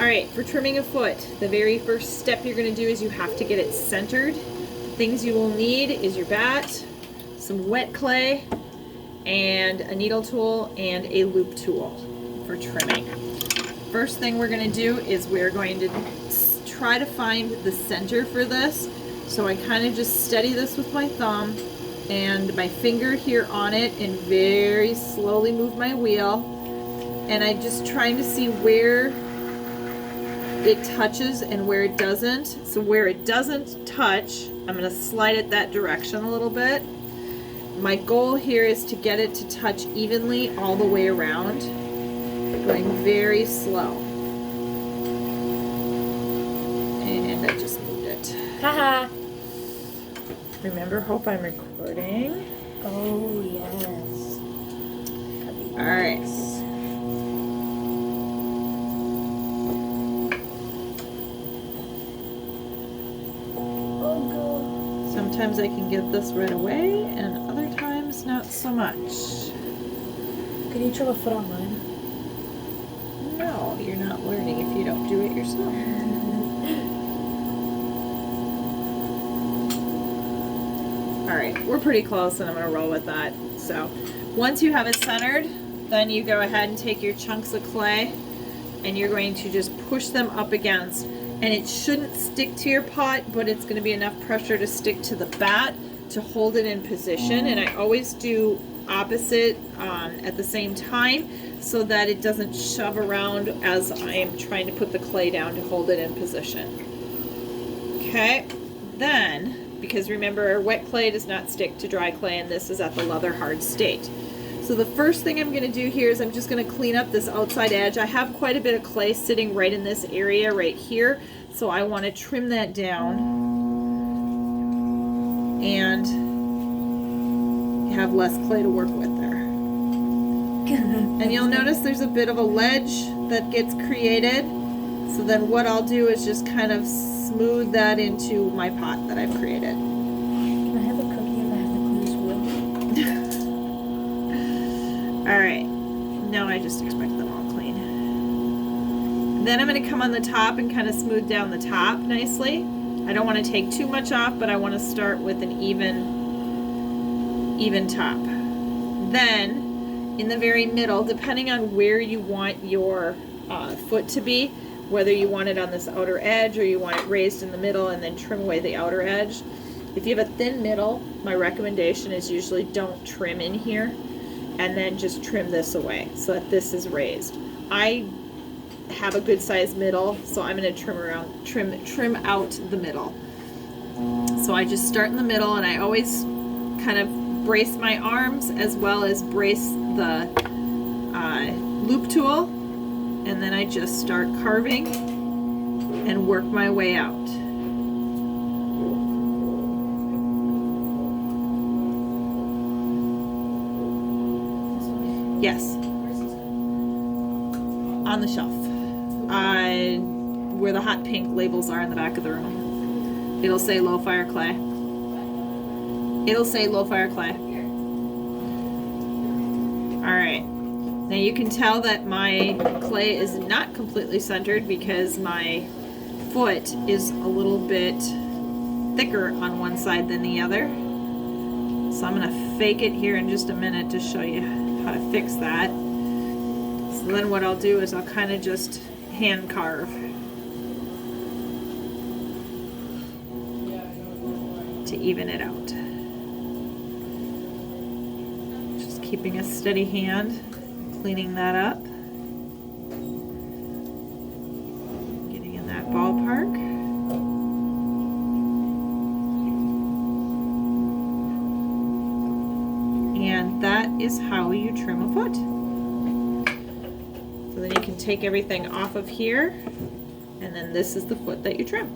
All right, for trimming a foot, the very first step you're going to do is you have to get it centered. Things you will need is your bat, some wet clay, and a needle tool and a loop tool for trimming. First thing we're going to do is we're going to try to find the center for this. So I kind of just steady this with my thumb and my finger here on it and very slowly move my wheel. And I'm just trying to see where it touches and where it doesn't. So where it doesn't touch, I'm going to slide it that direction a little bit. My goal here is to get it to touch evenly all the way around, going very slow. And I just moved it. Haha. Remember, hope I'm recording. Oh, yes. All right. Sometimes I can get this right away, and other times not so much. Can you trim a foot on mine? No, you're not learning if you don't do it yourself. All right, we're pretty close, and I'm gonna roll with that. So once you have it centered, then you go ahead and take your chunks of clay, and you're going to just push them up against. And it shouldn't stick to your pot, but it's going to be enough pressure to stick to the bat to hold it in position. And I always do opposite at the same time so that it doesn't shove around as I am trying to put the clay down to hold it in position. Okay, then, because remember, wet clay does not stick to dry clay, and this is at the leather hard state. So the first thing I'm going to do here is I'm just going to clean up this outside edge. I have quite a bit of clay sitting right in this area right here, so I want to trim that down and have less clay to work with there. And you'll notice there's a bit of a ledge that gets created, so then what I'll do is just kind of smooth that into my pot that I've created. Can I have a cookie if I have to clean this wheel? Alright, no, I just expect them all clean. Then I'm going to come on the top and kind of smooth down the top nicely. I don't want to take too much off, but I want to start with an even top. Then, in the very middle, depending on where you want your foot to be, whether you want it on this outer edge or you want it raised in the middle and then trim away the outer edge. If you have a thin middle, my recommendation is usually don't trim in here, and then just trim this away so that this is raised. I have a good sized middle, so I'm going to trim out the middle. So I just start in the middle, and I always kind of brace my arms as well as brace the loop tool, and then I just start carving and work my way out. Yes. On the shelf. Where the hot pink labels are in the back of the room. It'll say low fire clay. It'll say low fire clay. Alright. Now you can tell that my clay is not completely centered because my foot is a little bit thicker on one side than the other. So I'm going to fake it here in just a minute to show you how to fix that. So then what I'll do is I'll kind of just hand carve to even it out. Just keeping a steady hand, cleaning that up, getting in that ballpark. And that is how you trim a foot. So then you can take everything off of here, and then this is the foot that you trim.